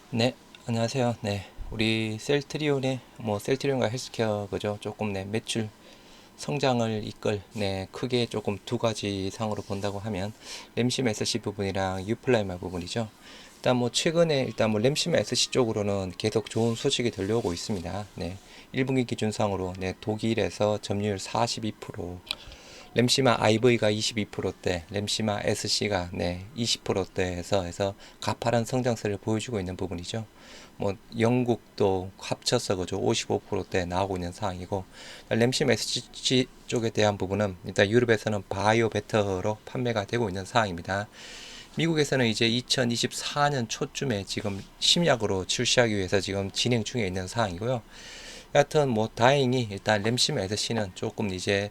네, 안녕하세요. 네, 우리 셀트리온의 셀트리온과 헬스케어 그죠? 조금 매출 성장을 이끌 크게 조금 두 가지 상으로 본다고 하면 램심 SC 부분이랑 유플라이마 부분이죠. 일단 최근에 일단 램심 SC 쪽으로는 계속 좋은 소식이 들려오고 있습니다. 네, 1분기 기준상으로 독일에서 점유율 42%, 램시마 IV가 22%대, 램시마 SC가 20%대에서 해서 가파른 성장세를 보여주고 있는 부분이죠. 영국도 합쳐서 그죠 55%대 나오고 있는 상황이고, 램심 SC 쪽에 대한 부분은 일단 유럽에서는 바이오 베터로 판매가 되고 있는 상황입니다. 미국에서는 이제 2024년 초쯤에 지금 심약으로 출시하기 위해서 지금 진행 중에 있는 상황이고요. 여하튼 다행히 일단 램심 SC는 조금 이제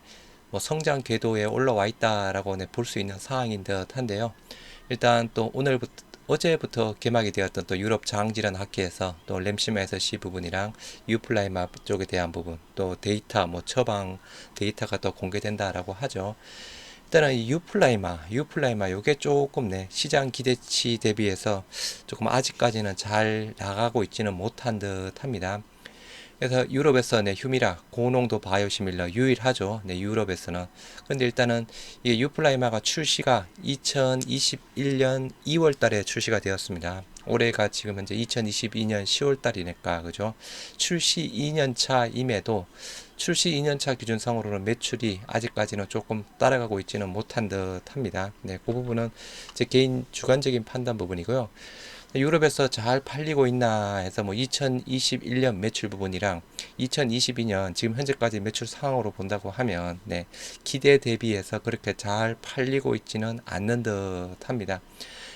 성장 궤도에 올라와 있다라고 볼 수 있는 상황인 듯한데요. 일단 또 오늘부터 어제부터 개막이 되었던 또 유럽 장질환 학회에서 또 램심 SC 부분이랑 유플라이마 쪽에 대한 부분 또 데이터 처방 데이터가 또 공개된다라고 하죠. 일단은 이 유플라이마 요게 조금 시장 기대치 대비해서 조금 아직까지는 잘 나가고 있지는 못한 듯합니다. 그래서 유럽에서 휴미라 고농도 바이오시밀러 유일하죠. 유럽에서는. 근데 일단은 이 유플라이마가 출시가 2021년 2월 달에 출시가 되었습니다. 올해가 지금 현재 2022년 10월 달이니까 그죠? 출시 2년 차임에도 출시 2년 차 기준상으로는 매출이 아직까지는 조금 따라가고 있지는 못한 듯합니다. 네, 그 부분은 제 개인 주관적인 판단 부분이고요. 유럽에서 잘 팔리고 있나 해서 2021년 매출 부분이랑 2022년 지금 현재까지 매출 상황으로 본다고 하면 기대 대비해서 그렇게 잘 팔리고 있지는 않는 듯합니다.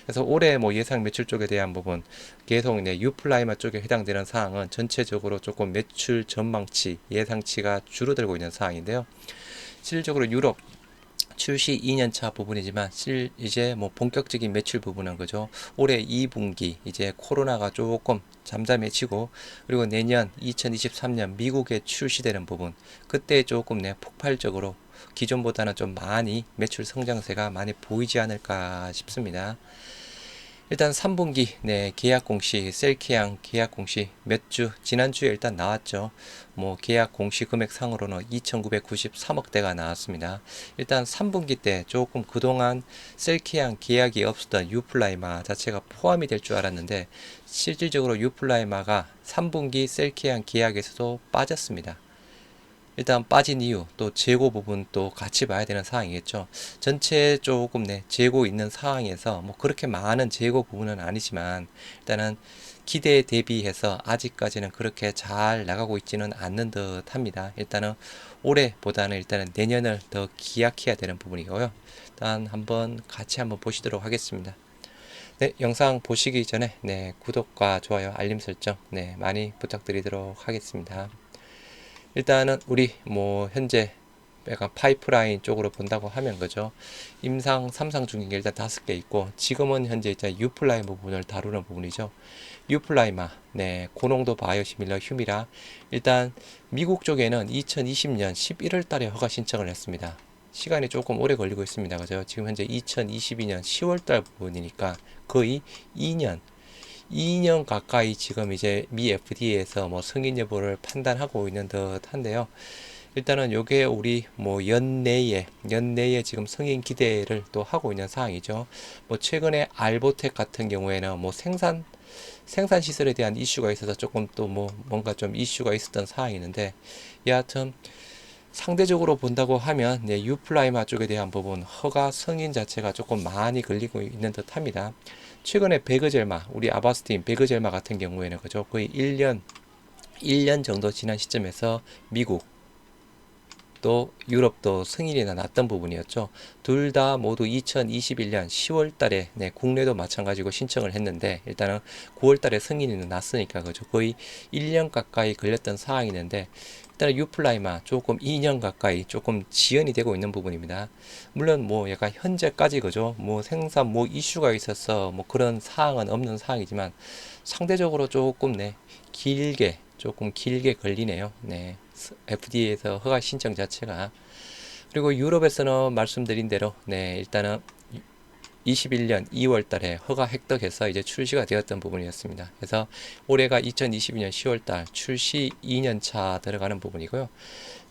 그래서 올해 예상 매출 쪽에 대한 부분 계속 유플라이마 쪽에 해당되는 사항은 전체적으로 조금 매출 전망치 예상치가 줄어들고 있는 상황인데요. 실질적으로 유럽 출시 2년차 부분이지만 이제 본격적인 매출 부분은 그죠. 올해 2분기 이제 코로나가 조금 잠잠해지고, 그리고 내년 2023년 미국에 출시되는 부분 그때 조금 폭발적으로 기존보다는 좀 많이 매출 성장세가 많이 보이지 않을까 싶습니다. 일단 3분기 계약 공시 셀키양 계약 공시 몇 주 지난주에 일단 나왔죠. 계약 공시 금액 상으로는 2,993억대가 나왔습니다. 일단 3분기 때 조금 그동안 셀키양 계약이 없었던 유플라이마 자체가 포함이 될 줄 알았는데, 실질적으로 유플라이마가 3분기 셀키양 계약에서도 빠졌습니다. 일단 빠진 이유 또 재고 부분 또 같이 봐야 되는 상황이겠죠. 전체 조금 재고 있는 상황에서 그렇게 많은 재고 부분은 아니지만 일단은 기대에 대비해서 아직까지는 그렇게 잘 나가고 있지는 않는 듯 합니다. 일단은 올해보다는 일단은 내년을 더 기약해야 되는 부분이고요. 일단 같이 한번 보시도록 하겠습니다. 네, 영상 보시기 전에 구독과 좋아요 알림 설정 많이 부탁드리도록 하겠습니다. 일단은 우리 현재 약간 파이프라인 쪽으로 본다고 하면 그죠, 임상 3상 중인 게 일단 5개 있고, 지금은 현재 이제 유플라이마 부분을 다루는 부분이죠. 유플라이마 고농도 바이오시밀러 휴미라, 일단 미국 쪽에는 2020년 11월 달에 허가 신청을 했습니다. 시간이 조금 오래 걸리고 있습니다. 그죠? 지금 현재 2022년 10월 달 부분이니까 거의 2년 가까이 지금 이제 미 FDA에서 승인 여부를 판단하고 있는 듯한데요. 일단은 요게 우리 연내에 지금 승인 기대를 또 하고 있는 상황이죠. 최근에 알보텍 같은 경우에는 생산 시설에 대한 이슈가 있어서 조금 또 뭔가 좀 이슈가 있었던 상황이 있는데, 여하튼 상대적으로 본다고 하면 유플라이마 쪽에 대한 부분 허가 승인 자체가 조금 많이 걸리고 있는 듯합니다. 최근에 베그젤마 우리 아바스틴 베그젤마 같은 경우에는 그죠, 거의 1년 정도 지난 시점에서 미국 또 유럽도 승인이 났던 부분이었죠. 둘 다 모두 2021년 10월 달에 국내도 마찬가지고 신청을 했는데, 일단은 9월 달에 승인이 났으니까 그죠. 거의 1년 가까이 걸렸던 상황이는데, 일단 유플라이마 조금 2년 가까이 조금 지연이 되고 있는 부분입니다. 물론 약간 현재까지 그죠, 생산 이슈가 있어서 그런 사항은 없는 사항이지만 상대적으로 조금 길게 걸리네요. FDA에서 허가 신청 자체가. 그리고 유럽에서는 말씀드린 대로 일단은 2021년 2월 달에 허가 획득해서 이제 출시가 되었던 부분이었습니다. 그래서 올해가 2022년 10월 달 출시 2년 차 들어가는 부분이고요.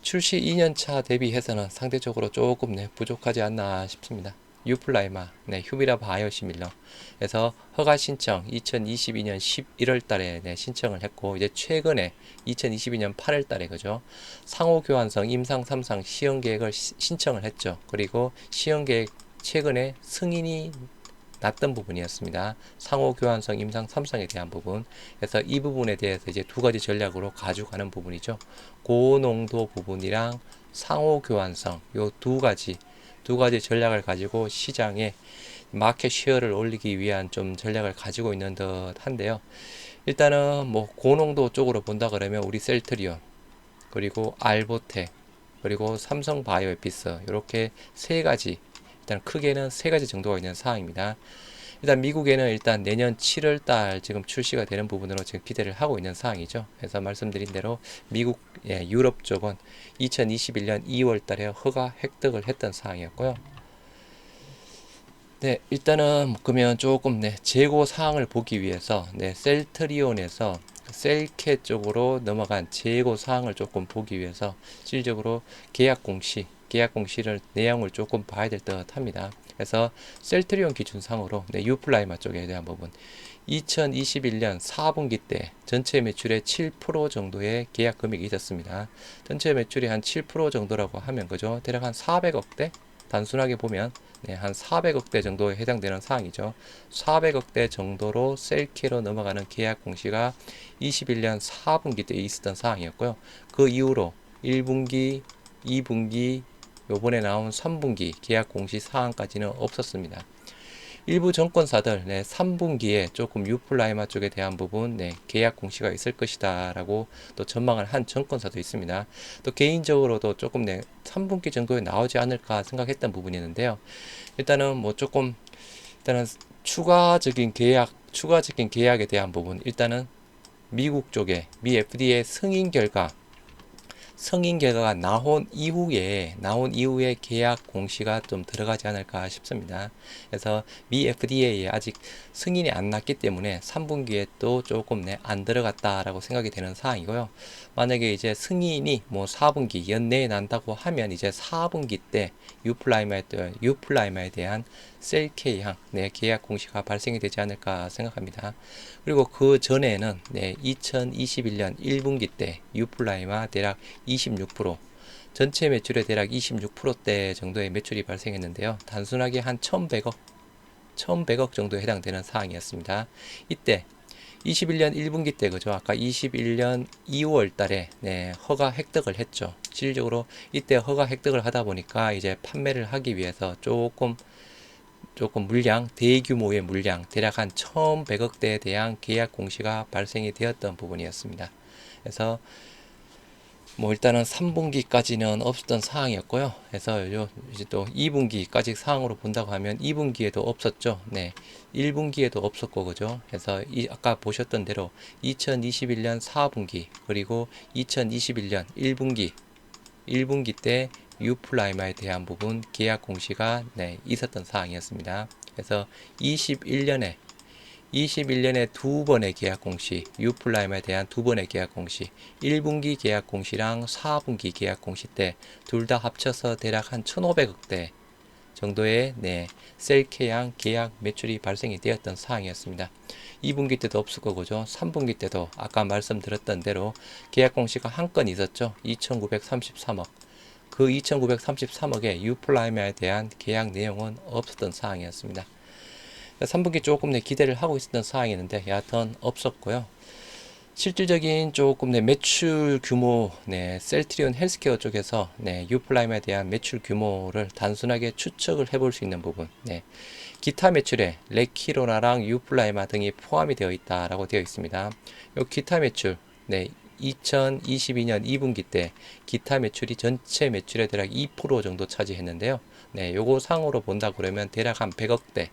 출시 2년 차 대비해서는 상대적으로 조금 부족하지 않나 싶습니다. 유플라이마, 휴미라 바이오시밀러. 그래서 허가 신청 2022년 11월 달에 신청을 했고, 이제 최근에 2022년 8월 달에 그죠? 상호 교환성 임상 3상 시험 계획을 신청을 했죠. 그리고 시험 계획 최근에 승인이 났던 부분이었습니다. 상호 교환성 임상 3상에 대한 부분. 그래서 이 부분에 대해서 이제 두 가지 전략으로 가져가는 부분이죠. 고농도 부분이랑 상호 교환성 요 두 가지 전략을 가지고 시장에 마켓 쉐어를 올리기 위한 좀 전략을 가지고 있는 듯 한데요. 일단은 뭐 고농도 쪽으로 본다 그러면 우리 셀트리온, 그리고 알보텍, 그리고 삼성 바이오에피스, 이렇게 세 가지, 일단 크게는 세 가지 정도가 있는 사항입니다. 일단 미국에는 일단 내년 7월 달 지금 출시가 되는 부분으로 지금 기대를 하고 있는 사항이죠. 그래서 말씀드린 대로 미국, 유럽 쪽은 2021년 2월 달에 허가 획득을 했던 사항이었고요. 네, 일단은 그러면 조금 재고 사항을 보기 위해서 셀트리온에서 셀캐 쪽으로 넘어간 재고 사항을 조금 보기 위해서 실질적으로 계약 공시를 내용을 조금 봐야 될 듯 합니다. 그래서 셀트리온 기준상으로 유플라이마 쪽에 대한 부분 2021년 4분기 때 전체 매출의 7% 정도의 계약 금액이 있었습니다. 전체 매출이 한 7% 정도라고 하면 그죠? 대략 한 400억대? 단순하게 보면 한 400억대 정도에 해당되는 사항이죠. 400억대 정도로 셀캐로 넘어가는 계약 공시가 21년 4분기 때 있었던 사항이었고요. 그 이후로 1분기, 2분기, 요번에 나온 3분기 계약 공시 사항까지는 없었습니다. 일부 정권사들 3분기에 조금 유플라이마 쪽에 대한 부분 계약 공시가 있을 것이다 라고 또 전망을 한 정권사도 있습니다. 또 개인적으로도 조금 3분기 정도에 나오지 않을까 생각했던 부분이 있는데요. 일단은 뭐 조금 일단은 추가적인 계약에 대한 부분, 일단은 미국 쪽에 미 FDA 승인 결과가 나온 이후에 계약 공시가 좀 들어가지 않을까 싶습니다. 그래서 미 FDA에 아직 승인이 안 났기 때문에 3분기에 또 조금 안 들어갔다라고 생각이 되는 사항이고요. 만약에 이제 승인이 뭐 4분기 연내에 난다고 하면 이제 4분기 때 유플라이마에 대한 셀케이항 계약 공시가 발생이 되지 않을까 생각합니다. 그리고 그 전에는 2021년 1분기 때 유플라이마 대략 26%, 전체 매출의 대략 26%대 정도의 매출이 발생했는데요. 단순하게 한 1100억 정도에 해당되는 사항이었습니다. 이때 21년 1분기 때 그죠? 아까 21년 2월 달에 허가 획득을 했죠. 실질적으로 이때 허가 획득을 하다 보니까 이제 판매를 하기 위해서 조금 대규모의 물량, 대략 한 1100억대에 대한 계약 공시가 발생이 되었던 부분이었습니다. 그래서 뭐 일단은 3분기까지는 없었던 사항이었고요. 그래서 이제 또 2분기까지 사항으로 본다고 하면 2분기에도 없었죠. 1분기에도 없었고 그죠. 그래서 아까 보셨던 대로 2021년 4분기 그리고 2021년 1분기 때 유플라이마에 대한 부분 계약 공시가 있었던 사항이었습니다. 그래서 21년에 두 번의 계약 공시, 유플라임에 대한 두 번의 계약 공시, 1분기 계약 공시랑 4분기 계약 공시 때 둘 다 합쳐서 대략 한 1,500억대 정도의 셀케양 계약 매출이 발생이 되었던 사항이었습니다. 2분기 때도 없을 거고죠. 3분기 때도 아까 말씀드렸던 대로 계약 공시가 한 건 있었죠. 2,933억. 그 2,933억의 유플라임에 대한 계약 내용은 없었던 사항이었습니다. 3분기 조금 기대를 하고 있었던 사항이었는데 여하튼 없었고요. 실질적인 조금 매출 규모, 셀트리온 헬스케어 쪽에서 유플라임에 대한 매출 규모를 단순하게 추측을 해볼 수 있는 부분, 기타 매출에 레키로나랑 유플라이마 등이 포함이 되어 있다라고 되어 있습니다. 요 기타 매출, 2022년 2분기 때 기타 매출이 전체 매출의 대략 2% 정도 차지했는데요. 요거 상으로 본다 그러면 대략 한 100억대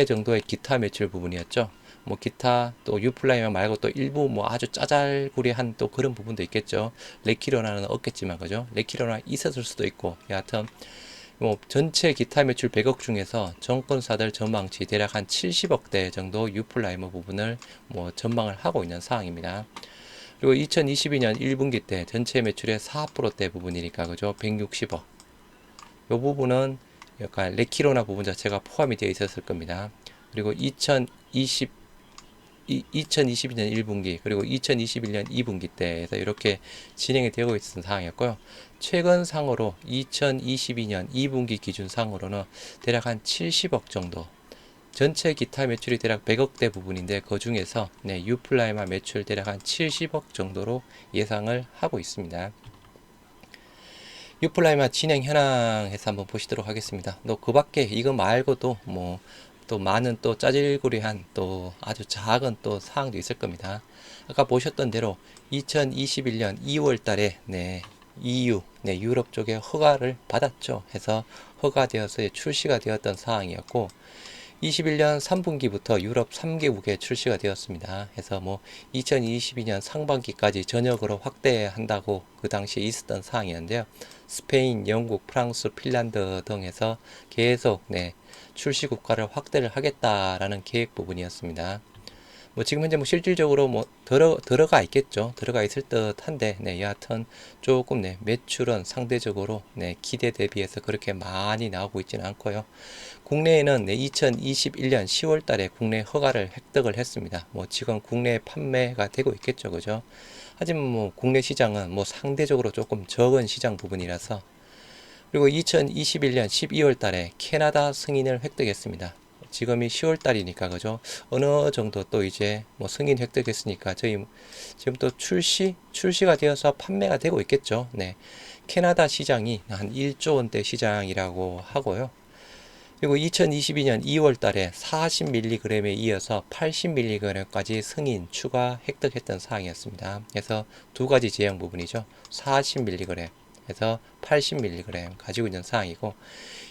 정도의 기타 매출 부분이었죠. 뭐 기타 또 유플라이마 말고 또 일부 뭐 아주 짜잘구리한 또 그런 부분도 있겠죠. 레키로나는 없겠지만 그죠. 레키로나 있었을 수도 있고 여하튼 뭐 전체 기타 매출 100억 중에서 정권사들 전망치 대략 한 70억대 정도 유플라이머 부분을 뭐 전망을 하고 있는 상황입니다. 그리고 2022년 1분기 때 전체 매출의 4%대 부분이니까 그죠? 160억. 이 부분은 약간 레키로나 부분 자체가 포함이 되어 있었을 겁니다. 그리고 2022년 1분기 그리고 2021년 2분기 때에서 이렇게 진행이 되고 있는 상황이었고요. 최근 상으로 2022년 2분기 기준 상으로는 대략 한 70억 정도, 전체 기타 매출이 대략 100억대 부분인데 그 중에서 유플라이마 매출 대략 한 70억 정도로 예상을 하고 있습니다. 유플라이마 진행 현황에서 한번 보시도록 하겠습니다. 또 그 밖에 이거 말고도 뭐 또 많은 또 짜질구리한 또 아주 작은 또 사항도 있을 겁니다. 아까 보셨던 대로 2021년 2월 달에 EU 유럽 쪽에 허가를 받았죠. 해서 허가되어서 출시가 되었던 상황이었고 21년 3분기부터 유럽 3개국에 출시가 되었습니다. 해서 뭐 2022년 상반기까지 전역으로 확대한다고 그 당시에 있었던 상황이었는데요. 스페인, 영국, 프랑스, 핀란드 등에서 계속 출시 국가를 확대를 하겠다라는 계획 부분이었습니다. 뭐 지금 현재 뭐 실질적으로 뭐 들어가 있겠죠. 들어가 있을 듯한데 여하튼 조금 매출은 상대적으로 기대 대비해서 그렇게 많이 나오고 있지는 않고요. 국내에는 2021년 10월 달에 국내 허가를 획득을 했습니다. 뭐 지금 국내 판매가 되고 있겠죠. 그죠? 하지만 뭐 국내 시장은 뭐 상대적으로 조금 적은 시장 부분이라서. 그리고 2021년 12월 달에 캐나다 승인을 획득했습니다. 지금이 10월 달이니까 그죠? 어느 정도 또 이제 뭐 승인 획득했으니까 저희 지금 또 출시가 되어서 판매가 되고 있겠죠. 캐나다 시장이 한 1조 원대 시장이라고 하고요. 그리고 2022년 2월 달에 40mg에 이어서 80mg까지 승인 추가 획득했던 사항이었습니다. 그래서 두 가지 제형 부분이죠. 40mg 에서 80mg 가지고 있는 사항이고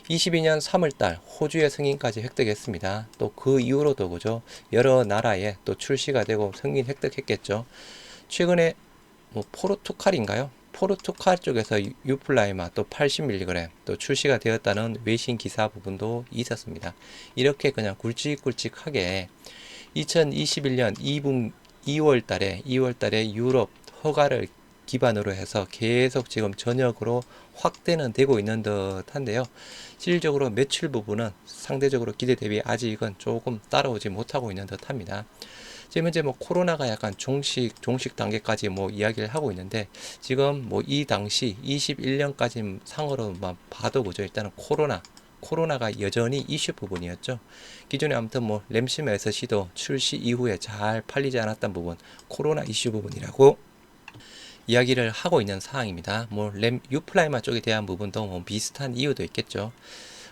22년 3월달 호주의 승인까지 획득했습니다. 또 그 이후로도 그죠 여러 나라에 또 출시가 되고 승인 획득했겠죠. 최근에 뭐 포르투갈인가요? 포르투갈 쪽에서 유플라이마 또 80mg 또 출시가 되었다는 외신 기사 부분도 있었습니다. 이렇게 그냥 굵직굵직하게 2021년 2월 달에 유럽 허가를 기반으로 해서 계속 지금 전역으로 확대는 되고 있는 듯한데요. 실질적으로 매출 부분은 상대적으로 기대 대비 아직은 조금 따라오지 못하고 있는 듯합니다. 지금 현재 뭐 코로나가 약간 종식 단계까지 뭐 이야기를 하고 있는데 지금 뭐 이 당시 21년까지 상으로만 봐도 그죠. 일단은 코로나가 여전히 이슈 부분이었죠. 기존에 아무튼 뭐 램시마 SC도 출시 이후에 잘 팔리지 않았던 부분, 코로나 이슈 부분이라고 이야기를 하고 있는 상황입니다. 뭐 유플라이마 쪽에 대한 부분도 뭐 비슷한 이유도 있겠죠.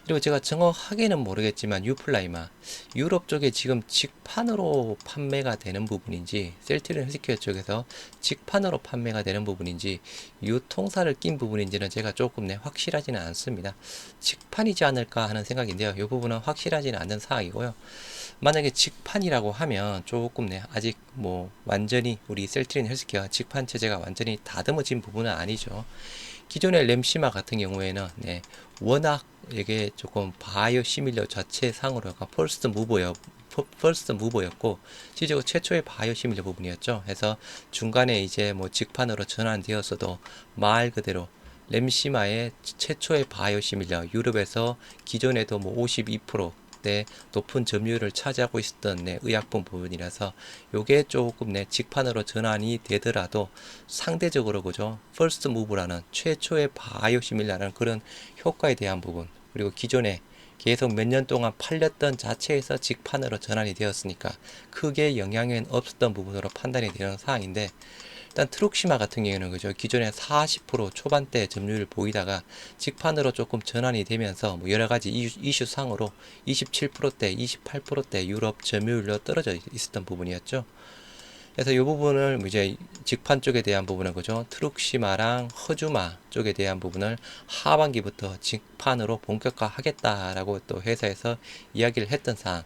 그리고 제가 정확하게는 모르겠지만 유플라이마 유럽 쪽에 지금 직판으로 판매가 되는 부분인지 셀트리온 헬스케어 쪽에서 직판으로 판매가 되는 부분인지 유통사를 낀 부분인지는 제가 조금 확실하지는 않습니다. 직판이지 않을까 하는 생각인데요. 이 부분은 확실하지는 않는 사항이고요. 만약에 직판이라고 하면 조금 아직 뭐 완전히 우리 셀트리온 헬스케어 직판 체제가 완전히 다듬어진 부분은 아니죠. 기존의 램시마 같은 경우에는 워낙 이게 조금 바이오 시밀러 자체 상으로가 퍼스트 무버였고 실제로 최초의 바이오 시밀러 부분이었죠. 그래서 중간에 이제 뭐 직판으로 전환되었어도 말 그대로 램시마의 최초의 바이오 시밀러 유럽에서 기존에도 뭐 52% 높은 점유율을 차지하고 있었던 의약품 부분이라서 요게 조금 직판으로 전환이 되더라도 상대적으로 그죠 퍼스트 무브라는 최초의 바이오 시밀라라는 그런 효과에 대한 부분 그리고 기존에 계속 몇 년 동안 팔렸던 자체에서 직판으로 전환이 되었으니까 크게 영향은 없었던 부분으로 판단이 되는 사항인데 일단 트룩시마 같은 경우에는 그죠 기존에 40% 초반대 점유율을 보이다가 직판으로 조금 전환이 되면서 뭐 여러 가지 이슈 상으로 27%대, 28%대 유럽 점유율로 떨어져 있었던 부분이었죠. 그래서 이 부분을 이제 직판 쪽에 대한 부분은 그죠 트룩시마랑 허주마 쪽에 대한 부분을 하반기부터 직판으로 본격화하겠다라고 또 회사에서 이야기를 했던 사항.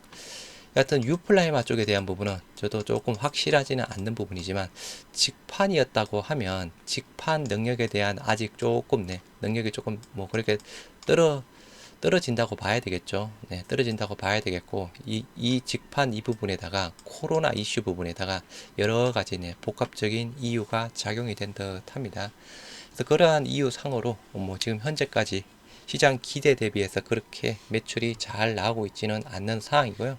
여하튼 유플라이마 쪽에 대한 부분은 저도 조금 확실하지는 않는 부분이지만 직판이었다고 하면 직판 능력에 대한 아직 조금 능력이 조금 뭐 그렇게 떨어진다고 봐야 되겠죠. 네, 떨어진다고 봐야 되겠고, 이 직판 이 부분에다가 코로나 이슈 부분에다가 여러 가지 네, 복합적인 이유가 작용이 된 듯 합니다. 그래서 그러한 이유 상으로 뭐 지금 현재까지 시장 기대 대비해서 그렇게 매출이 잘 나오고 있지는 않는 상황이고요.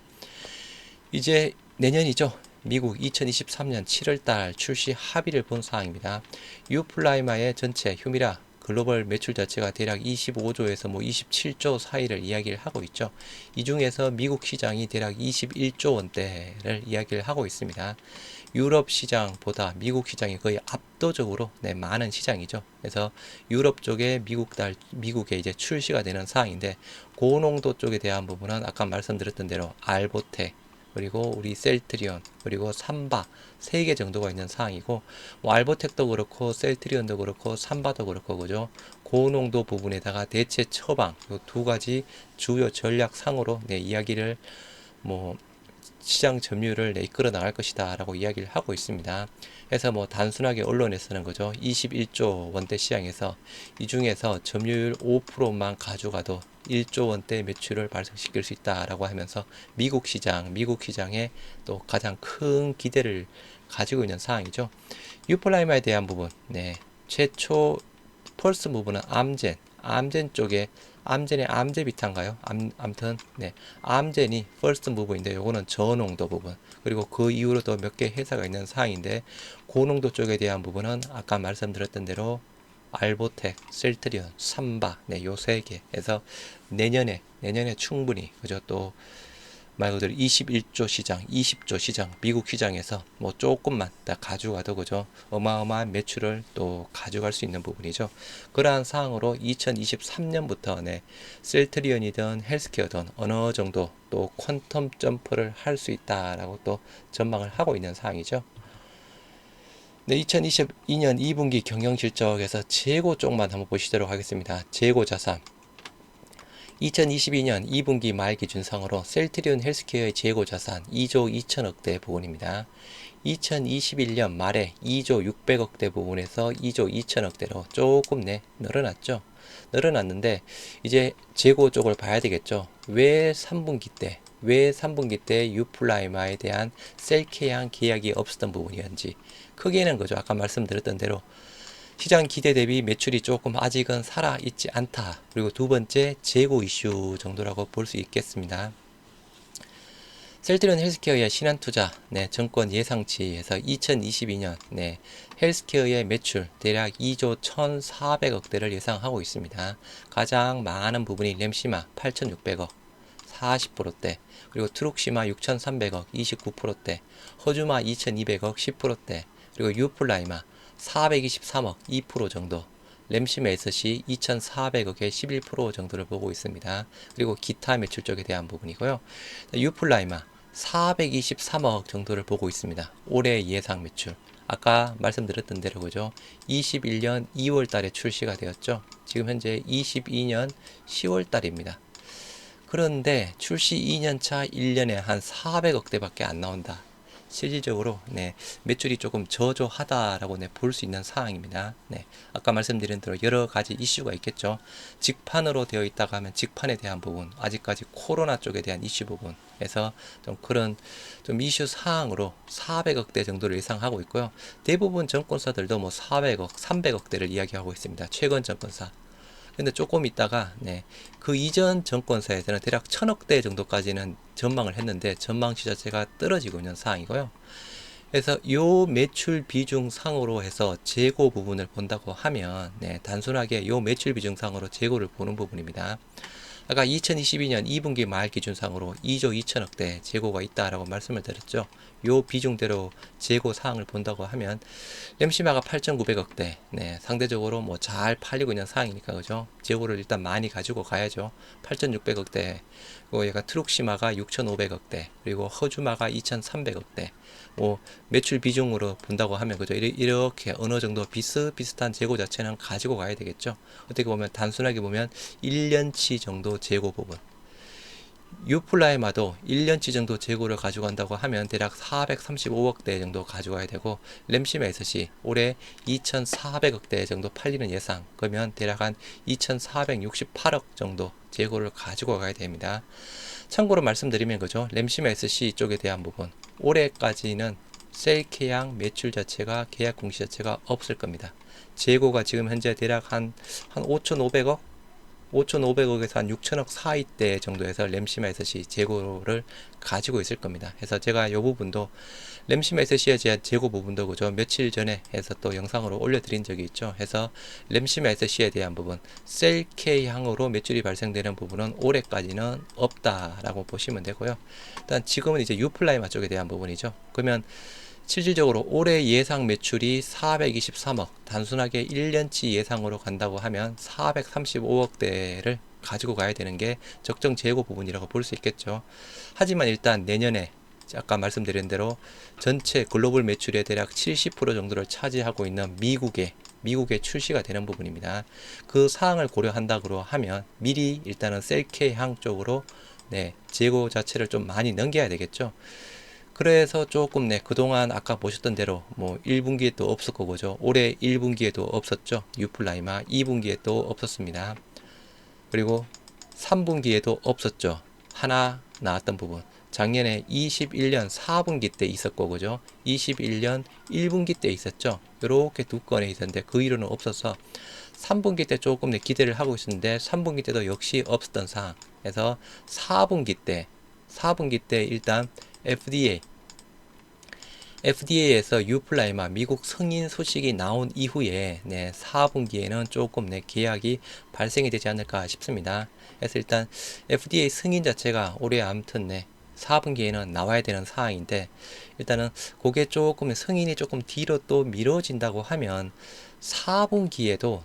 이제 내년이죠. 미국 2023년 7월달 출시 합의를 본 사항입니다. 유플라이마의 전체 휴미라 글로벌 매출 자체가 대략 25조에서 뭐 27조 사이를 이야기를 하고 있죠. 이 중에서 미국 시장이 대략 21조 원대를 이야기를 하고 있습니다. 유럽 시장보다 미국 시장이 거의 압도적으로 네, 많은 시장이죠. 그래서 유럽 쪽에 미국에 이제 출시가 되는 사항인데 고농도 쪽에 대한 부분은 아까 말씀드렸던 대로 알보텍 그리고 우리 셀트리온 그리고 삼바 3개 정도가 있는 상황이고 뭐 알보텍도 그렇고 셀트리온도 그렇고 삼바도 그렇고 그죠. 고농도 부분에다가 대체 처방 이 두 가지 주요 전략상으로 네, 이야기를 뭐 시장 점유율을 네, 이끌어 나갈 것이다 라고 이야기를 하고 있습니다. 그래서 뭐 단순하게 언론에서는 그죠 21조 원대 시장에서 이 중에서 점유율 5%만 가져가도 1조 원대 매출을 발생시킬 수 있다라고 하면서 미국 시장에 또 가장 큰 기대를 가지고 있는 상황이죠. 유플라이마에 대한 부분, 네, 최초 펄스 부분은 암젠 쪽에 암젠의 암제비타인가요? 암튼 네, 암젠이 퍼스트 무브인데 요거는 저농도 부분 그리고 그 이후로 또 몇 개 회사가 있는 상황인데 고농도 쪽에 대한 부분은 아까 말씀드렸던 대로 알보텍, 셀트리온, 삼바 네, 요 세 개에서 내년에 충분히 그죠 또 말 그대로 21조 시장, 20조 시장, 미국 시장에서 뭐 조금만 다 가져가도 그죠 어마어마한 매출을 또 가져갈 수 있는 부분이죠. 그러한 상황으로 2023년부터 네, 셀트리온이든 헬스케어든 어느 정도 또 퀀텀 점프를 할 수 있다라고 또 전망을 하고 있는 상황이죠. 네, 2022년 2분기 경영실적에서 재고 쪽만 한번 보시도록 하겠습니다. 재고 자산 2022년 2분기 말 기준상으로 셀트리온 헬스케어의 재고 자산 2조 2천억대 부분입니다. 2021년 말에 2조 600억대 부분에서 2조 2천억대로 조금 늘어났죠. 늘어났는데 이제 재고 쪽을 봐야 되겠죠. 왜 3분기 때 유플라이마에 대한 셀케양 계약이 없었던 부분이었는지 크게는 그죠. 아까 말씀드렸던 대로 시장 기대 대비 매출이 조금 아직은 살아있지 않다. 그리고 두 번째 재고 이슈 정도라고 볼 수 있겠습니다. 셀트리온 헬스케어의 신한투자 네, 정권 예상치에서 2022년 네, 헬스케어의 매출 대략 2조 1,400억대를 예상하고 있습니다. 가장 많은 부분이 램시마 8,600억 40%대 그리고 트룩시마 6,300억 29%대 허주마 2,200억 10%대 그리고 유플라이마 423억 2% 정도 램시마 SC 2,400억의 11% 정도를 보고 있습니다. 그리고 기타 매출 쪽에 대한 부분이고요. 유플라이마 423억 정도를 보고 있습니다. 올해 예상 매출 아까 말씀드렸던 대로 그죠 21년 2월 달에 출시가 되었죠. 지금 현재 22년 10월 달입니다. 그런데 출시 2년차 1년에 한 400억대 밖에 안 나온다. 실질적으로 네, 매출이 조금 저조하다라고 네, 볼 수 있는 상황입니다. 네, 아까 말씀드린 대로 여러 가지 이슈가 있겠죠. 직판으로 되어 있다가 하면 직판에 대한 부분, 아직까지 코로나 쪽에 대한 이슈 부분에서 좀 그런 좀 이슈 사항으로 400억대 정도를 예상하고 있고요. 대부분 정권사들도 뭐 400억, 300억대를 이야기하고 있습니다. 최근 정권사. 근데 조금 있다가 네, 그 이전 정권사에서는 대략 1,000억대 정도까지는 전망을 했는데 전망치 자체가 떨어지고 있는 상황이고요. 그래서 요 매출 비중 상으로 해서 재고 부분을 본다고 하면 네, 단순하게 요 매출 비중 상으로 재고를 보는 부분입니다. 아까 2022년 2분기 말 기준상으로 2조 2천억대 재고가 있다라고 말씀을 드렸죠. 요 비중대로 재고 사항을 본다고 하면 램시마가 8,900억대 네, 상대적으로 뭐 잘 팔리고 있는 상황이니까 그죠. 재고를 일단 많이 가지고 가야죠. 8,600억대 그리고 얘가 트룩시마가 6,500억대 그리고 허주마가 2,300억대 뭐 매출 비중으로 본다고 하면 그죠. 이렇게 어느 정도 비슷비슷한 재고 자체는 가지고 가야 되겠죠. 어떻게 보면 단순하게 보면 1년치 정도 재고 부분 유플라이마도 1년치 정도 재고를 가져간다고 하면 대략 435억대 정도 가져가야 되고, 램시마 SC 올해 2,400억대 정도 팔리는 예상, 그러면 대략 한 2,468억 정도 재고를 가지고 가야 됩니다. 참고로 말씀드리면 그죠, 램시마 SC 쪽에 대한 부분, 올해까지는 셀 계약 매출 자체가, 계약 공시 자체가 없을 겁니다. 재고가 지금 현재 대략 한 5,500억 5,500억에서 한 6천억 사이대 정도에서 램시마 SC 재고를 가지고 있을 겁니다. 그래서 제가 이 부분도 램시마 SC에 대한 재고 부분도 그죠, 며칠 전에 해서 또 영상으로 올려드린 적이 있죠. 해서 램시마 SC에 대한 부분, 셀 K향으로 매출이 발생되는 부분은 올해까지는 없다라고 보시면 되고요. 일단 지금은 이제 유플라이마 쪽에 대한 부분이죠. 그러면 실질적으로 올해 예상 매출이 423억, 단순하게 1년치 예상으로 간다고 하면 435억대를 가지고 가야 되는 게 적정 재고 부분이라고 볼 수 있겠죠. 하지만 일단 내년에 아까 말씀드린 대로 전체 글로벌 매출의 대략 70% 정도를 차지하고 있는 미국에 출시가 되는 부분입니다. 그 사항을 고려한다고 하면 미리 일단은 셀케향 쪽으로 재고 자체를 좀 많이 넘겨야 되겠죠. 그래서 조금 그동안 아까 보셨던 대로 뭐 1분기에 또 없었고 그죠, 올해 1분기에도 없었죠. 유플라이마 2분기에 또 없었습니다. 그리고 3분기에도 없었죠. 하나 나왔던 부분, 작년에 21년 4분기 때 있었고 그죠, 21년 1분기 때 있었죠. 이렇게 두 건에 있었는데 그 이후로는 없어서 3분기 때 조금 기대를 하고 있었는데 3분기 때도 역시 없었던 상황. 그래서 4분기 때 일단 FDA에서 유플라이마 미국 승인 소식이 나온 이후에 4분기에는 조금 계약이 발생이 되지 않을까 싶습니다. 그래서 일단 FDA 승인 자체가 올해 아무튼 4분기에는 나와야 되는 상황인데, 일단은 그게 조금 승인이 조금 뒤로 또 미뤄진다고 하면 4분기에도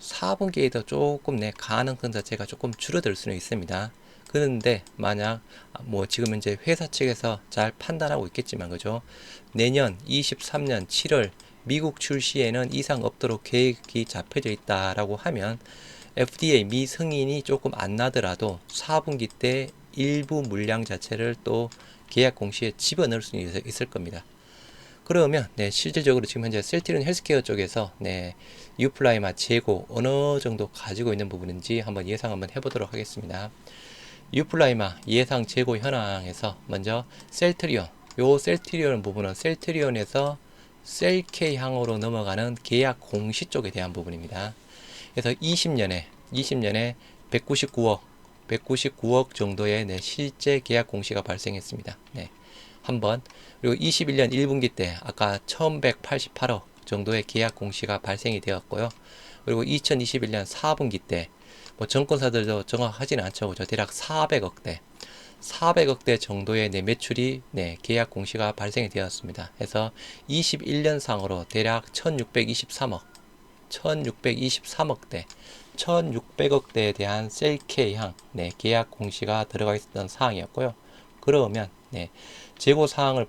조금 가능성 자체가 조금 줄어들 수는 있습니다. 그런데 만약 뭐 지금 현재 회사 측에서 잘 판단하고 있겠지만 그죠, 내년 23년 7월 미국 출시에는 이상 없도록 계획이 잡혀져 있다라고 하면 FDA 미승인이 조금 안 나더라도 4분기 때 일부 물량 자체를 또 계약 공시에 집어넣을 수 있을 겁니다. 그러면 실질적으로 지금 현재 셀트리온 헬스케어 쪽에서 유플라이마 재고 어느 정도 가지고 있는 부분인지 한번 예상 한번 해보도록 하겠습니다. 유플라이마 예상 재고 현황에서 먼저 셀트리온, 요 셀트리온 부분은 셀트리온에서 셀K 향으로 넘어가는 계약 공시 쪽에 대한 부분입니다. 그래서 20년에 199억 정도의 실제 계약 공시가 발생했습니다. 한번. 그리고 21년 1분기 때 아까 1188억 정도의 계약 공시가 발생이 되었고요. 그리고 2021년 4분기 때 뭐 정권사들도 정확하지는 않죠. 그죠? 대략 400억대 정도의 매출이 계약 공시가 발생이 되었습니다. 그래서 21년 상으로 대략 1623억대 1600억대에 대한 셀K향 계약 공시가 들어가 있었던 사항이었고요. 그러면 재고 사항을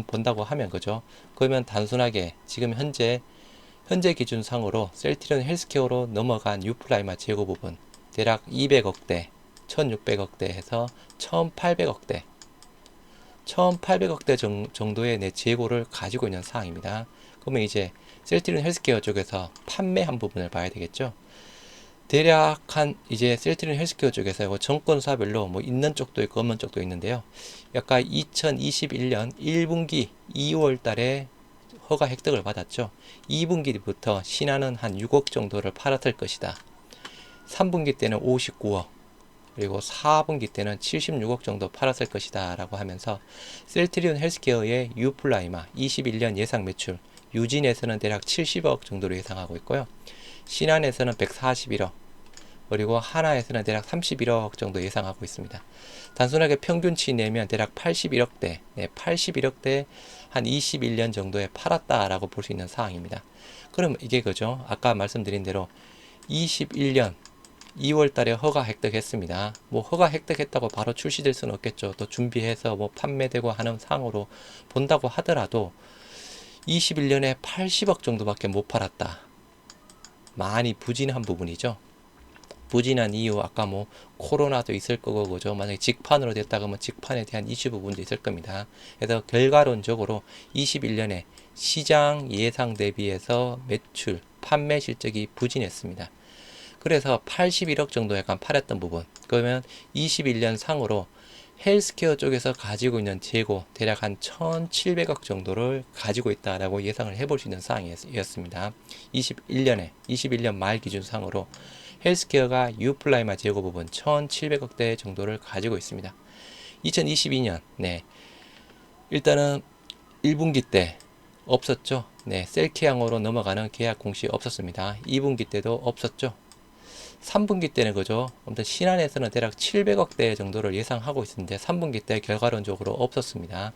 본다고 하면 그죠? 그러면 단순하게 지금 현재 기준상으로 셀트리온 헬스케어로 넘어간 유플라이마 재고 부분 대략 200억대 1600억대 해서 1800억대 정도의 재고를 가지고 있는 상황입니다. 그러면 이제 셀트리온 헬스케어 쪽에서 판매한 부분을 봐야 되겠죠. 대략 이제 셀트리온 헬스케어 쪽에서 정권사별로 뭐 있는 쪽도 있고 없는 쪽도 있는데요. 약간 2021년 1분기 2월 달에 허가 획득을 받았죠. 2분기부터 신한은 한 6억 정도를 팔았을 것이다. 3분기 때는 59억, 그리고 4분기 때는 76억 정도 팔았을 것이다 라고 하면서 셀트리온 헬스케어의 유플라이마 21년 예상 매출, 유진에서는 대략 70억 정도로 예상하고 있고요. 신한에서는 141억, 그리고 하나에서는 대략 31억 정도 예상하고 있습니다. 단순하게 평균치 내면 대략 81억대, 81억대 한 21년 정도에 팔았다라고 볼 수 있는 상황입니다. 그럼 이게 그죠? 아까 말씀드린 대로 21년 2월 달에 허가 획득했습니다. 뭐 허가 획득했다고 바로 출시될 수는 없겠죠. 또 준비해서 뭐 판매되고 하는 상으로 본다고 하더라도 21년에 80억 정도밖에 못 팔았다. 많이 부진한 부분이죠. 부진한 이유 아까 뭐 코로나도 있을 거고 그죠. 만약에 직판으로 됐다 그러면 직판에 대한 이슈 부분도 있을 겁니다. 그래서 결과론적으로 21년에 시장 예상 대비해서 매출 판매 실적이 부진했습니다. 그래서 81억 정도 약간 팔았던 부분. 그러면 21년 상으로 헬스케어 쪽에서 가지고 있는 재고 대략 한 1,700억 정도를 가지고 있다라고 예상을 해볼 수 있는 사항이었습니다. 21년 말 기준 상으로 헬스케어가 유플라이마 재고 부분 1,700억대 정도를 가지고 있습니다. 2022년 일단은 1분기 때 없었죠. 셀케양으로 넘어가는 계약 공시 없었습니다. 2분기 때도 없었죠. 3분기 때는 그죠. 아무튼 신한에서는 대략 700억대 정도를 예상하고 있었는데 3분기 때 결과론적으로 없었습니다.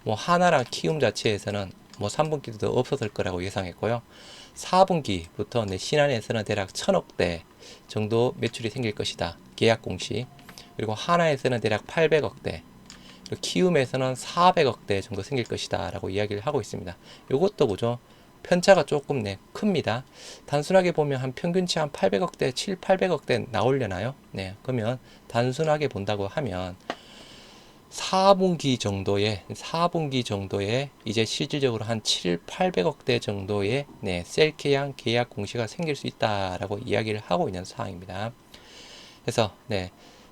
뭐 하나랑 키움 자체에서는 뭐 3분기 때도 없었을 거라고 예상했고요. 4분기부터 신한에서는 대략 1000억대 정도 매출이 생길 것이다. 계약 공시. 그리고 하나에서는 대략 800억대. 그리고 키움에서는 400억대 정도 생길 것이다 라고 이야기를 하고 있습니다. 요것도 그죠. 편차가 조금 큽니다. 단순하게 보면 한 평균치 한 800억대, 7, 800억대 나오려나요? 그러면 단순하게 본다고 하면 4분기 정도에 이제 실질적으로 한 7, 800억대 정도의 셀케양 계약 공시가 생길 수 있다라고 이야기를 하고 있는 사항입니다. 그래서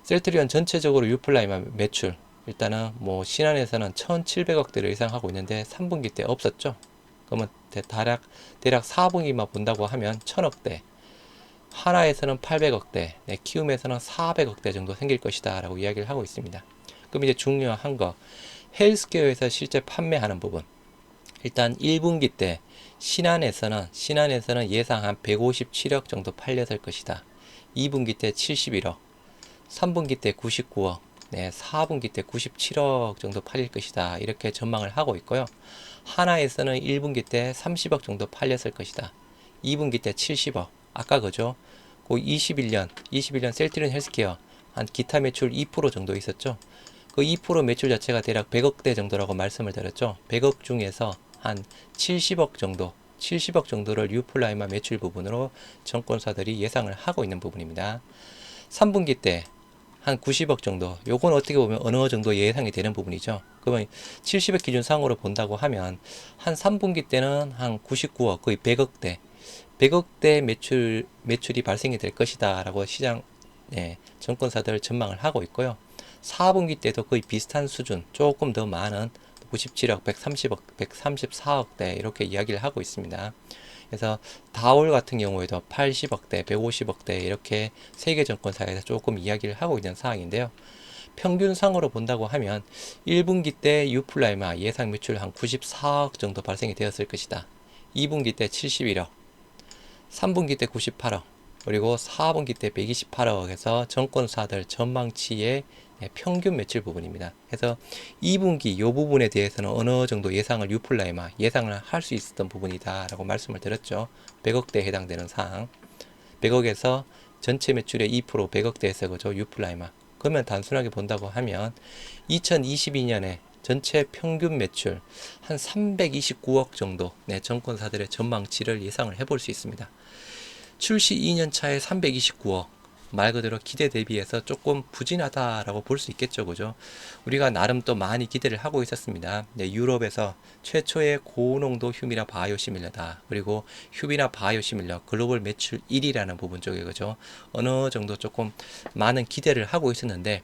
셀트리온 전체적으로 유플라이마 매출 일단은 뭐 신한에서는 1,700억대를 예상하고 있는데 3분기 때 없었죠. 그러면 대략 4분기만 본다고 하면 1,000억대, 하나에서는 800억대, 키움에서는 400억대 정도 생길 것이다 라고 이야기를 하고 있습니다. 그럼 이제 중요한 거 헬스케어에서 실제 판매하는 부분. 일단 1분기 때 신한에서는 예상 한 157억 정도 팔렸을 것이다. 2분기 때 71억, 3분기 때 99억, 4분기 때 97억 정도 팔릴 것이다. 이렇게 전망을 하고 있고요. 하나에서는 1분기 때 30억 정도 팔렸을 것이다. 2분기 때 70억. 아까 그죠? 그 21년 셀트리온 헬스케어 한 기타 매출 2% 정도 있었죠. 그 2% 매출 자체가 대략 100억대 정도라고 말씀을 드렸죠. 100억 중에서 한 70억 정도를 유플라이마 매출 부분으로 정권사들이 예상을 하고 있는 부분입니다. 3분기 때 한 90억 정도. 요건 어떻게 보면 어느 정도 예상이 되는 부분이죠. 그러면 70억 기준상으로 본다고 하면 한 3분기 때는 한 99억, 거의 100억대 매출이 발생이 될 것이다 라고 시장 정권사들 전망을 하고 있고요. 4분기 때도 거의 비슷한 수준, 조금 더 많은 97억, 130억, 134억대 이렇게 이야기를 하고 있습니다. 그래서 다올 같은 경우에도 80억대, 150억대 이렇게 세계 정권사에서 조금 이야기를 하고 있는 상황인데요. 평균상으로 본다고 하면 1분기 때 유플라이마 예상 매출 한 94억 정도 발생이 되었을 것이다. 2분기 때 71억, 3분기 때 98억, 그리고 4분기 때 128억에서 정권사들 전망치의 평균 매출 부분입니다. 그래서 2분기 이 부분에 대해서는 어느 정도 예상을 유플라이마 예상을 할 수 있었던 부분이다 라고 말씀을 드렸죠. 100억대에 해당되는 사항. 100억에서 전체 매출의 2% 100억대에서 그죠 유플라이마. 그러면 단순하게 본다고 하면 2022년에 전체 평균 매출 한 329억 정도 정권사들의 전망치를 예상을 해볼 수 있습니다. 출시 2년 차에 329억 말 그대로 기대 대비해서 조금 부진하다라고 볼 수 있겠죠, 그죠? 우리가 나름 또 많이 기대를 하고 있었습니다. 유럽에서 최초의 고농도 휴미나 바이오시밀러다. 그리고 휴미나 바이오시밀러 글로벌 매출 1위라는 부분 쪽에 그죠? 어느 정도 조금 많은 기대를 하고 있었는데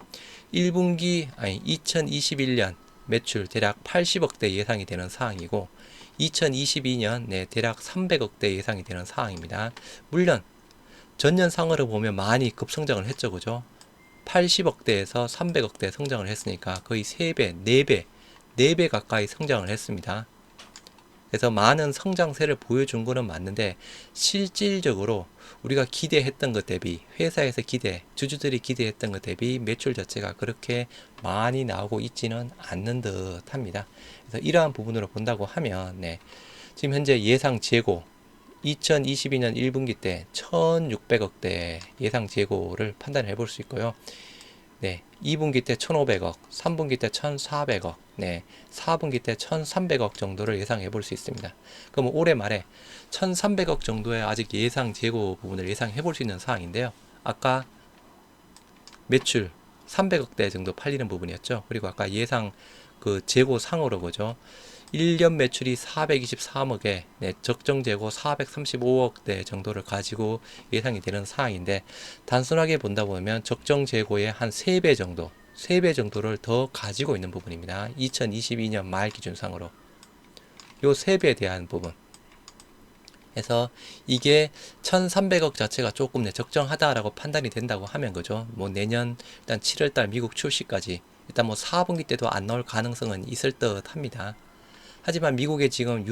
2021년 매출 대략 80억대 예상이 되는 상황이고 2022년 대략 300억대 예상이 되는 상황입니다. 물론 전년 상으로 보면 많이 급성장을 했죠, 그죠? 80억대에서 300억대 성장을 했으니까 거의 3배, 4배 가까이 성장을 했습니다. 그래서 많은 성장세를 보여준 거는 맞는데 실질적으로 우리가 기대했던 것 대비 회사에서 주주들이 기대했던 것 대비 매출 자체가 그렇게 많이 나오고 있지는 않는 듯 합니다. 그래서 이러한 부분으로 본다고 하면 지금 현재 예상 재고 2022년 1분기 때 1600억대 예상 재고를 판단해 볼 수 있고요. 2분기 때 1500억, 3분기 때 1400억, 4분기 때 1300억 정도를 예상해 볼 수 있습니다. 그럼 올해 말에 1300억 정도의 아직 예상 재고 부분을 예상해 볼 수 있는 사항인데요. 아까 매출 300억대 정도 팔리는 부분이었죠. 그리고 아까 예상 그 재고상으로 그죠. 1년 매출이 423억에 네, 적정 재고 435억대 정도를 가지고 예상이 되는 상황인데, 단순하게 본다 보면 적정 재고의 한 3배 정도, 3배 정도를 더 가지고 있는 부분입니다. 2022년 말 기준상으로 요 3배에 대한 부분. 그래서 이게 1300억 자체가 조금 적정하다라고 판단이 된다고 하면 그죠. 뭐 내년 일단 7월달 미국 출시까지 일단 뭐 4분기 때도 안 나올 가능성은 있을 듯 합니다. 하지만 미국의 지금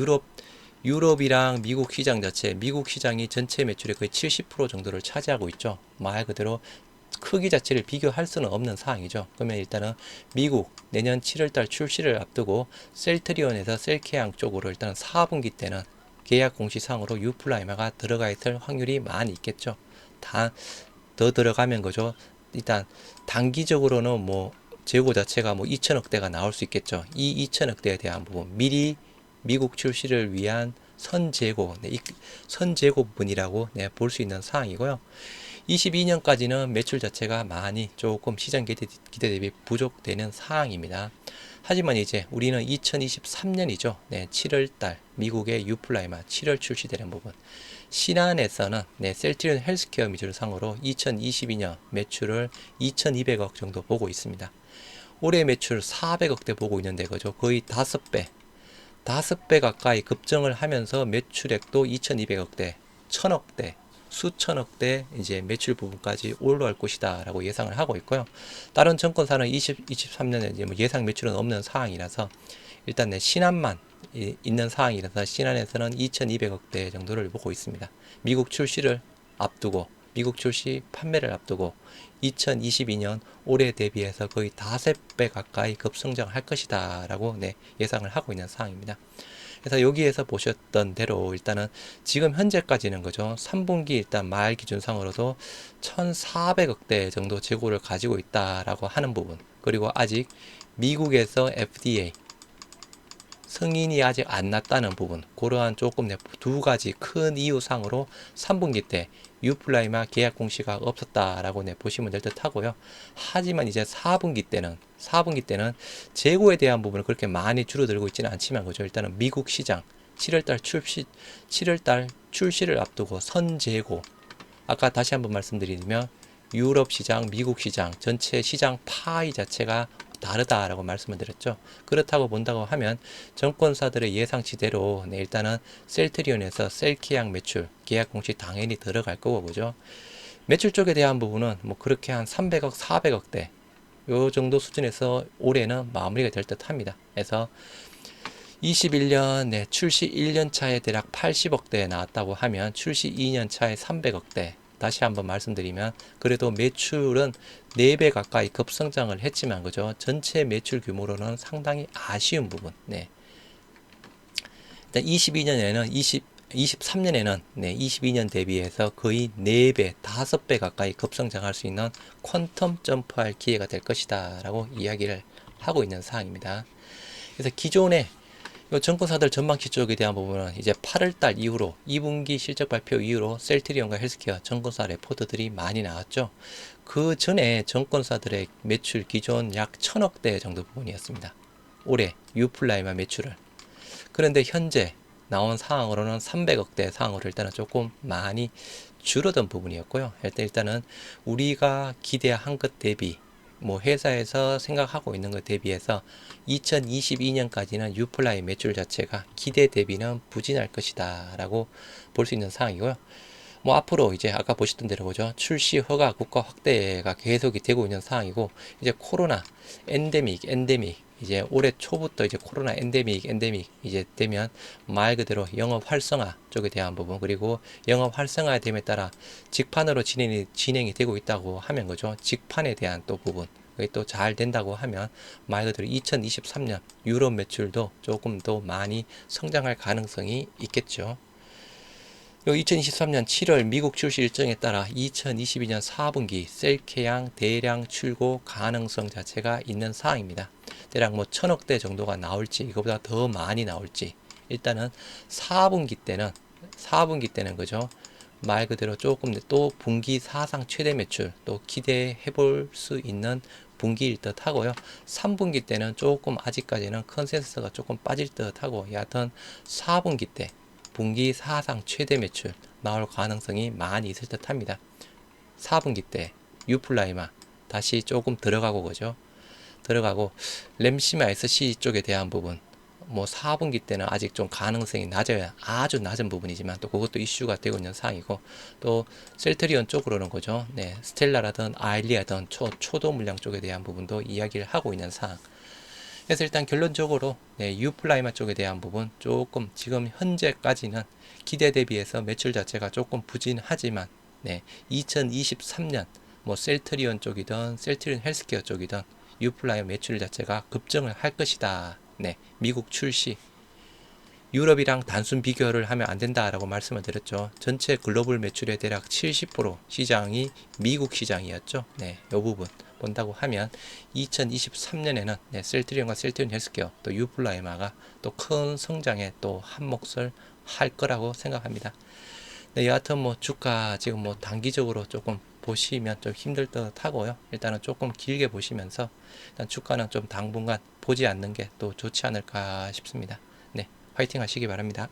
유럽이랑 미국 시장 자체, 미국 시장이 전체 매출의 거의 70% 정도를 차지하고 있죠. 말 그대로 크기 자체를 비교할 수는 없는 상황이죠. 그러면 일단은 미국 내년 7월달 출시를 앞두고 셀트리온에서 셀케양 쪽으로 일단은 4분기 때는 계약 공시상으로 유플라이마가 들어가 있을 확률이 많이 있겠죠. 더 들어가면 그죠. 일단 단기적으로는 뭐 재고 자체가 뭐 2천억대가 나올 수 있겠죠. 이 2천억대에 대한 부분 미리 미국 출시를 위한 선재고, 네, 이 선재고 부분이라고 네, 볼 수 있는 상황이고요. 22년까지는 매출 자체가 많이 조금 시장 기대 대비 부족되는 상황입니다. 하지만 이제 우리는 2023년이죠. 네, 7월달 미국의 유플라이마 7월 출시되는 부분. 신한에서는 네, 셀트리온 헬스케어 미술상으로 2022년 매출을 2,200억 정도 보고 있습니다. 올해 매출 400억대 보고 있는데 그죠? 거의 5배, 5배 가까이 급증을 하면서 매출액도 2,200억대, 1,000억대, 수천억대 이제 매출 부분까지 올라갈 것이다라고 예상을 하고 있고요. 다른 증권사는 2023년에 이제 뭐 예상 매출은 없는 상황이라서 일단 내 신한만 있는 상황이라서 신한에서는 2,200억대 정도를 보고 있습니다. 미국 출시를 앞두고 미국 출시 판매를 앞두고 2022년 올해 대비해서 거의 5배 가까이 급성장할 것이다 라고 네, 예상을 하고 있는 상황입니다. 그래서 여기에서 보셨던 대로 일단은 지금 현재까지는 그죠. 3분기 일단 말 기준상으로도 1,400억대 정도 재고를 가지고 있다라고 하는 부분. 그리고 아직 미국에서 FDA 승인이 아직 안 났다는 부분, 그러한 조금 두 가지 큰 이유상으로 3분기 때 유플라이마 계약 공시가 없었다라고 보시면 될 듯 하고요. 하지만 이제 4분기 때는 재고에 대한 부분은 그렇게 많이 줄어들고 있지는 않지만 그죠. 일단은 미국 시장 7월달 출시를 앞두고 선재고, 아까 다시 한번 말씀드리면 유럽 시장, 미국 시장 전체 시장 파이 자체가 다르다라고 말씀을 드렸죠. 그렇다고 본다고 하면 정권사들의 예상치대로 네, 일단은 셀트리온에서 셀케양 매출 계약 공시 당연히 들어갈 거고 그죠. 매출 쪽에 대한 부분은 뭐 그렇게 한 300억, 400억대 요 정도 수준에서 올해는 마무리가 될 듯 합니다. 그래서 21년 네, 출시 1년 차에 대략 80억대에 나왔다고 하면 출시 2년 차에 300억대, 다시 한번 말씀드리면 그래도 매출은 4배 가까이 급성장을 했지만 그죠. 전체 매출 규모로는 상당히 아쉬운 부분. 네. 일단 23년에는 네, 22년 대비해서 거의 4배, 5배 가까이 급성장할 수 있는 퀀텀 점프할 기회가 될 것이다 라고 이야기를 하고 있는 사항입니다. 그래서 기존에 증권사들 전망치 쪽에 대한 부분은 이제 8월달 이후로 2분기 실적 발표 이후로 셀트리온과 헬스케어 증권사 레포트들이 많이 나왔죠. 그 전에 증권사들의 매출 기존 약 1,000억대 정도 부분이었습니다. 올해 유플라이마 매출을. 그런데 현재 나온 상황으로는 300억대 상황으로 일단은 조금 많이 줄어든 부분이었고요. 일단은 우리가 기대한 것 대비 뭐 회사에서 생각하고 있는 것 대비해서 2022년까지는 유플라이 매출 자체가 기대 대비는 부진할 것이다 라고 볼 수 있는 상황이고요. 뭐 앞으로 이제 아까 보셨던 대로 보죠. 출시 허가 국가 확대가 계속이 되고 있는 상황이고, 이제 코로나 엔데믹 이제 올해 초부터 이제 코로나 엔데믹 이제 되면 말 그대로 영업 활성화 쪽에 대한 부분, 그리고 영업 활성화에 됨에 따라 직판으로 진행이 되고 있다고 하면 거죠. 직판에 대한 또 부분 또 잘 된다고 하면 말 그대로 2023년 유럽 매출도 조금 더 많이 성장할 가능성이 있겠죠. 2023년 7월 미국 출시 일정에 따라 2022년 4분기 셀케양 대량 출고 가능성 자체가 있는 사항입니다. 대략 뭐 1,000억대 정도가 나올지 이거보다 더 많이 나올지, 일단은 4분기 때는 그죠. 말 그대로 조금 또 분기 사상 최대 매출 또 기대해 볼 수 있는 분기일 듯 하고요. 3분기 때는 조금 아직까지는 컨센서스가 조금 빠질 듯 하고, 여하튼 4분기 때 분기 사상 최대 매출 나올 가능성이 많이 있을 듯 합니다. 4분기 때 유플라이마 다시 조금 들어가고, 그죠? 들어가고, 램시마 SC 쪽에 대한 부분, 뭐 4분기 때는 아직 좀 가능성이 낮아요. 아주 낮은 부분이지만 또 그것도 이슈가 되고 있는 사항이고, 또 셀트리온 쪽으로는 거죠. 네, 스텔라라든 아일리아든 초도 물량 쪽에 대한 부분도 이야기를 하고 있는 사항. 그래서 일단 결론적으로 네, 유플라이마 쪽에 대한 부분 조금 지금 현재까지는 기대 대비해서 매출 자체가 조금 부진하지만, 네, 2023년 뭐 셀트리온 쪽이든 셀트리온 헬스케어 쪽이든 유플라이마 매출 자체가 급증을 할 것이다. 네, 미국 출시, 유럽이랑 단순 비교를 하면 안 된다라고 말씀을 드렸죠. 전체 글로벌 매출의 대략 70% 시장이 미국 시장이었죠. 네, 이 부분 본다고 하면 2023년에는 네, 셀트리온과 셀트리온 헬스케어 또 유플라이마가 또 큰 성장에 또 한 몫을 할 거라고 생각합니다. 네, 여하튼 뭐 주가 지금 뭐 단기적으로 조금 보시면 좀 힘들 듯 하고요. 일단은 조금 길게 보시면서 일단 주가는 좀 당분간 보지 않는 게 또 좋지 않을까 싶습니다. 네, 화이팅 하시기 바랍니다.